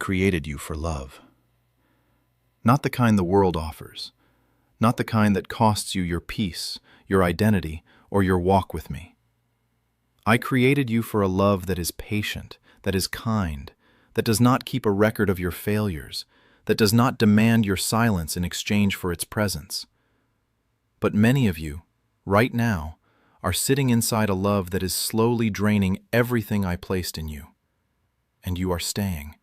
created you for love. Not the kind the world offers. Not the kind that costs you your peace, your identity, or your walk with me. I created you for a love that is patient, that is kind, that does not keep a record of your failures, that does not demand your silence in exchange for its presence. But many of you, right now, are sitting inside a love that is slowly draining everything I placed in you. And you are staying.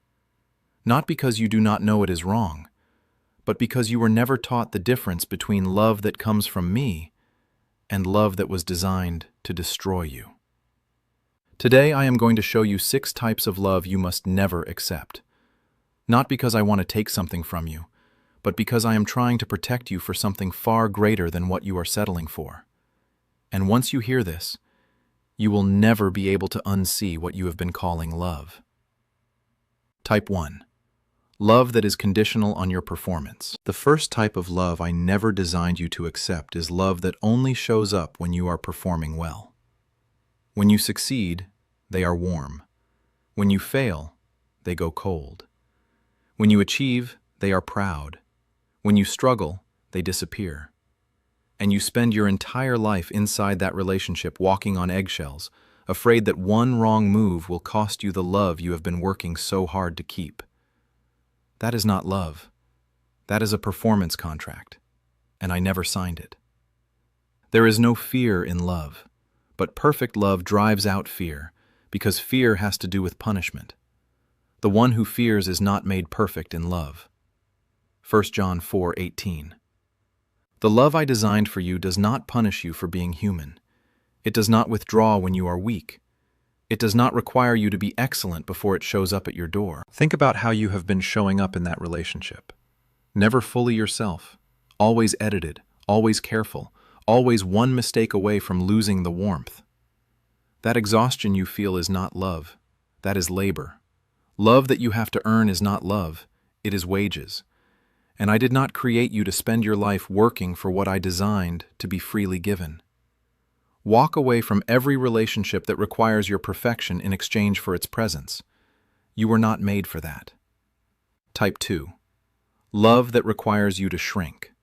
Not because you do not know it is wrong, but because you were never taught the difference between love that comes from me and love that was designed to destroy you. Today I am going to show you 6 types of love you must never accept. Not because I want to take something from you, but because I am trying to protect you for something far greater than what you are settling for. And once you hear this, you will never be able to unsee what you have been calling love. Type 1. Love that is conditional on your performance. The first type of love I never designed you to accept is love that only shows up when you are performing well. When you succeed, they are warm. When you fail, they go cold. When you achieve, they are proud. When you struggle, they disappear. And you spend your entire life inside that relationship walking on eggshells, afraid that one wrong move will cost you the love you have been working so hard to keep. That is not love. That is a performance contract, and I never signed it. There is no fear in love, but perfect love drives out fear, because fear has to do with punishment. The one who fears is not made perfect in love. 1 John 4:18. The love I designed for you does not punish you for being human. It does not withdraw when you are weak. It does not require you to be excellent before it shows up at your door. Think about how you have been showing up in that relationship. Never fully yourself, always edited, always careful, always one mistake away from losing the warmth. That exhaustion you feel is not love. That is labor. Love that you have to earn is not love. It is wages. And I did not create you to spend your life working for what I designed to be freely given. Walk away from every relationship that requires your perfection in exchange for its presence. You were not made for that. Type 2. Love that requires you to shrink.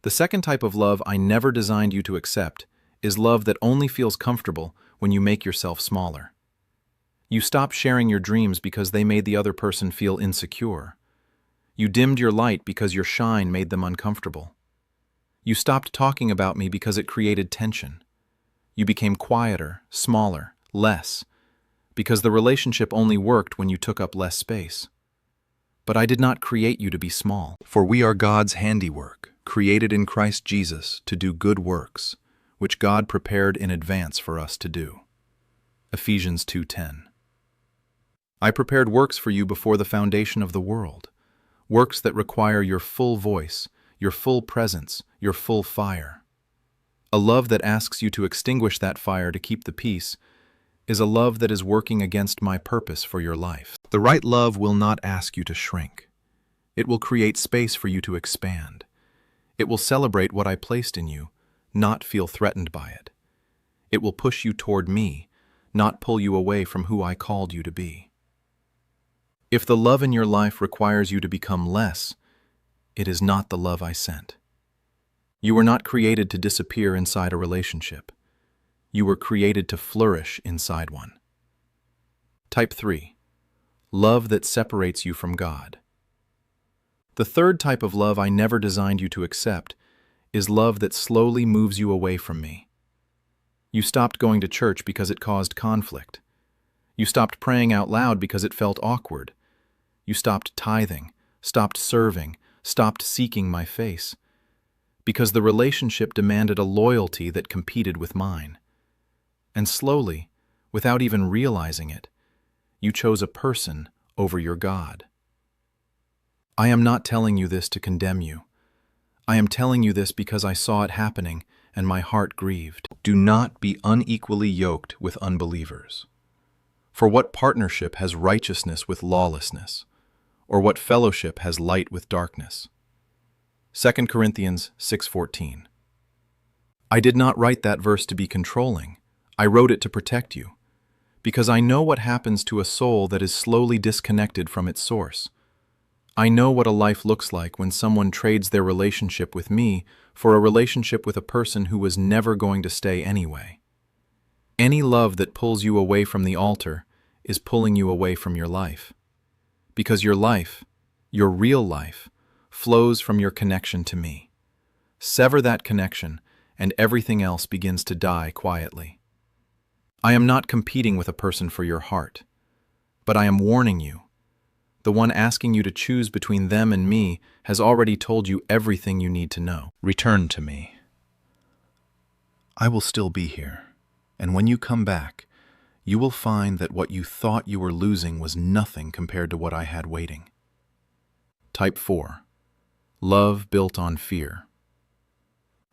The second type of love I never designed you to accept is love that only feels comfortable when you make yourself smaller. You stopped sharing your dreams because they made the other person feel insecure. You dimmed your light because your shine made them uncomfortable. You stopped talking about me because it created tension. You became quieter, smaller, less, because the relationship only worked when you took up less space. But I did not create you to be small. For we are God's handiwork, created in Christ Jesus to do good works, which God prepared in advance for us to do. Ephesians 2:10. I prepared works for you before the foundation of the world, works that require your full voice, your full presence, your full fire. A love that asks you to extinguish that fire to keep the peace is a love that is working against my purpose for your life. The right love will not ask you to shrink. It will create space for you to expand. It will celebrate what I placed in you, not feel threatened by it. It will push you toward me, not pull you away from who I called you to be. If the love in your life requires you to become less, it is not the love I sent. You were not created to disappear inside a relationship. You were created to flourish inside one. Type 3. Love that separates you from God. The third type of love I never designed you to accept is love that slowly moves you away from me. You stopped going to church because it caused conflict. You stopped praying out loud because it felt awkward. You stopped tithing, stopped serving, stopped seeking my face, because the relationship demanded a loyalty that competed with mine. And slowly, without even realizing it, you chose a person over your God. I am not telling you this to condemn you. I am telling you this because I saw it happening and my heart grieved. Do not be unequally yoked with unbelievers. For what partnership has righteousness with lawlessness? Or what fellowship has light with darkness? 2 Corinthians 6:14. I did not write that verse to be controlling. I wrote it to protect you. because I know what happens to a soul that is slowly disconnected from its source. I know what a life looks like when someone trades their relationship with me for a relationship with a person who was never going to stay anyway. Any love that pulls you away from the altar is pulling you away from your life. Because your life, your real life, flows from your connection to me. Sever that connection, and everything else begins to die quietly. I am not competing with a person for your heart, but I am warning you. The one asking you to choose between them and me has already told you everything you need to know. Return to me. I will still be here, and when you come back, you will find that what you thought you were losing was nothing compared to what I had waiting. Type 4. Love built on fear.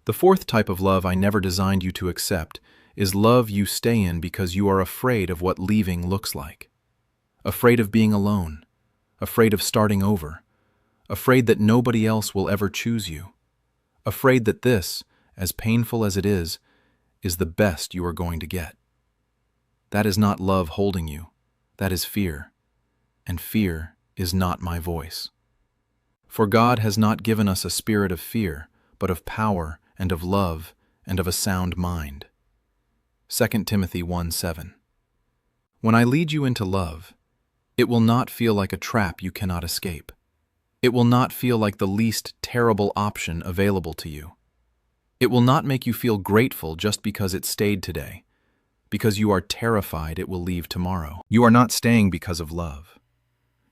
The fourth type of love I never designed you to accept is love you stay in because you are afraid of what leaving looks like. Afraid of being alone. Afraid of starting over. Afraid that nobody else will ever choose you. Afraid that this, as painful as it is the best you are going to get. That is not love holding you. That is fear. And fear is not my voice. For God has not given us a spirit of fear, but of power and of love and of a sound mind. 2 Timothy 1:7. When I lead you into love, it will not feel like a trap you cannot escape. It will not feel like the least terrible option available to you. It will not make you feel grateful just because it stayed today, because you are terrified it will leave tomorrow. You are not staying because of love.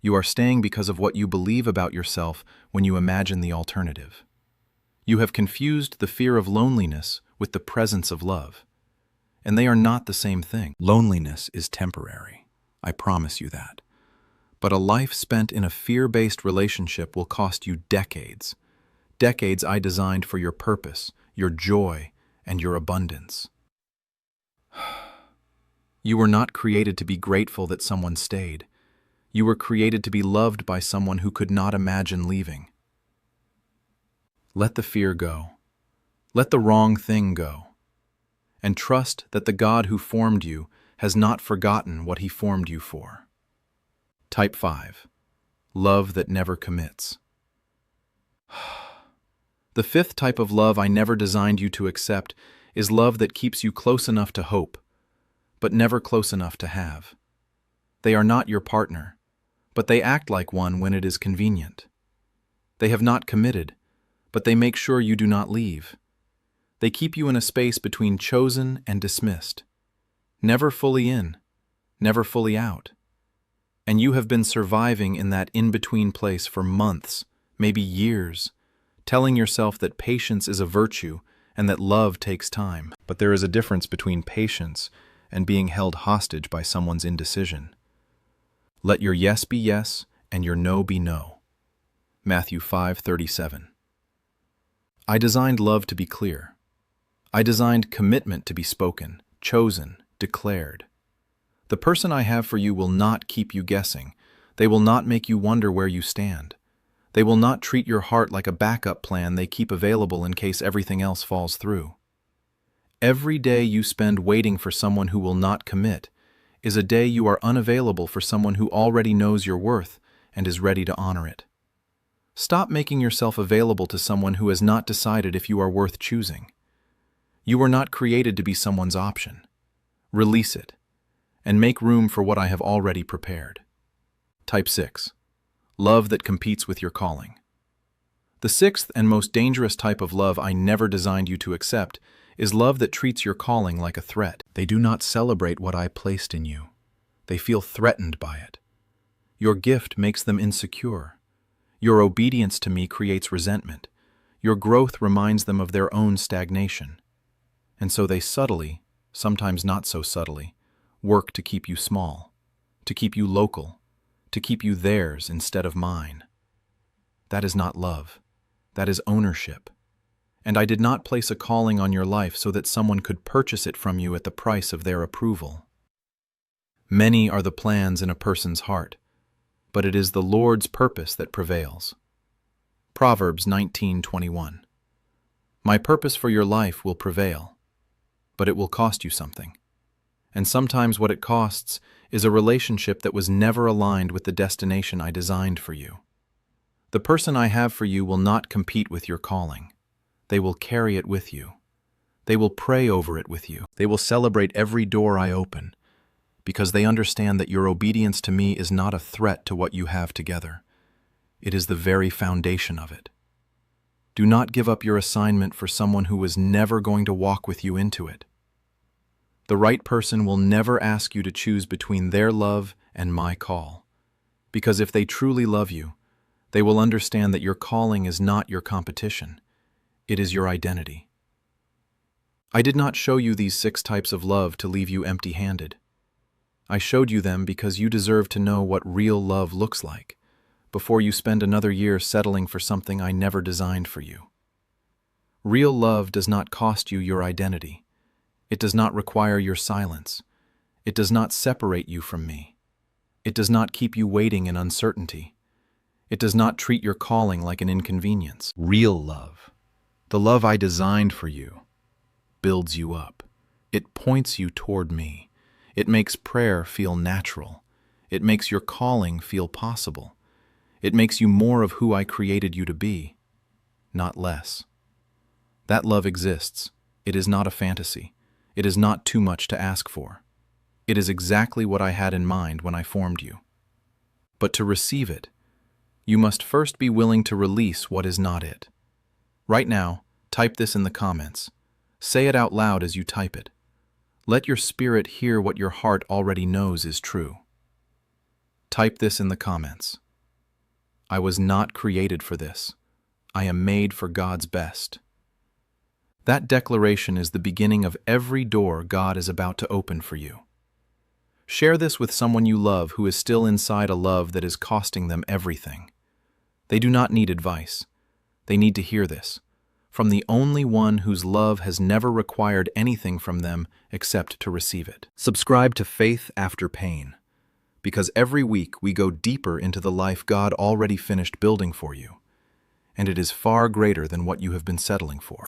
You are staying because of what you believe about yourself when you imagine the alternative. You have confused the fear of loneliness with the presence of love, and they are not the same thing. Loneliness is temporary. I promise you that. But a life spent in a fear-based relationship will cost you decades. Decades I designed for your purpose, your joy, and your abundance. You were not created to be grateful that someone stayed. You were created to be loved by someone who could not imagine leaving. Let the fear go. Let the wrong thing go. And trust that the God who formed you has not forgotten what he formed you for. Type 5. Love that never commits. The fifth type of love I never designed you to accept is love that keeps you close enough to hope, but never close enough to have. They are not your partner, but they act like one when it is convenient. They have not committed, but they make sure you do not leave. They keep you in a space between chosen and dismissed. Never fully in, never fully out. And you have been surviving in that in-between place for months, maybe years, telling yourself that patience is a virtue and that love takes time. But there is a difference between patience and being held hostage by someone's indecision. Let your yes be yes and your no be no. Matthew 5:37. I designed love to be clear. I designed commitment to be spoken, chosen, declared. The person I have for you will not keep you guessing. They will not make you wonder where you stand. They will not treat your heart like a backup plan they keep available in case everything else falls through. Every day you spend waiting for someone who will not commit is a day you are unavailable for someone who already knows your worth and is ready to honor it. Stop making yourself available to someone who has not decided if you are worth choosing. You were not created to be someone's option. Release it, and make room for what I have already prepared. Type 6. Love that competes with your calling. The sixth and most dangerous type of love I never designed you to accept is love that treats your calling like a threat. They do not celebrate what I placed in you. They feel threatened by it. Your gift makes them insecure. Your obedience to me creates resentment. Your growth reminds them of their own stagnation. And so they subtly, sometimes not so subtly, work to keep you small, to keep you local, to keep you theirs instead of mine. That is not love. That is ownership. And I did not place a calling on your life so that someone could purchase it from you at the price of their approval. Many are the plans in a person's heart, but it is the Lord's purpose that prevails. Proverbs 19:21. My purpose for your life will prevail, but it will cost you something. And sometimes what it costs is a relationship that was never aligned with the destination I designed for you. The person I have for you will not compete with your calling. They will carry it with you. They will pray over it with you. They will celebrate every door I open, because they understand that your obedience to me is not a threat to what you have together. It is the very foundation of it. Do not give up your assignment for someone who was never going to walk with you into it. The right person will never ask you to choose between their love and my call, because if they truly love you, they will understand that your calling is not your competition. It is your identity. I did not show you these 6 types of love to leave you empty-handed. I showed you them because you deserve to know what real love looks like before you spend another year settling for something I never designed for you. Real love does not cost you your identity. It does not require your silence. It does not separate you from me. It does not keep you waiting in uncertainty. It does not treat your calling like an inconvenience. Real love, the love I designed for you, builds you up. It points you toward me. It makes prayer feel natural. It makes your calling feel possible. It makes you more of who I created you to be, not less. That love exists. It is not a fantasy. It is not too much to ask for. It is exactly what I had in mind when I formed you. But to receive it, you must first be willing to release what is not it. Right now, type this in the comments. Say it out loud as you type it. Let your spirit hear what your heart already knows is true. Type this in the comments. I was not created for this. I am made for God's best. That declaration is the beginning of every door God is about to open for you. Share this with someone you love who is still inside a love that is costing them everything. They do not need advice. They need to hear this, from the only one whose love has never required anything from them except to receive it. Subscribe to Faith After Pain, because every week we go deeper into the life God already finished building for you, and it is far greater than what you have been settling for.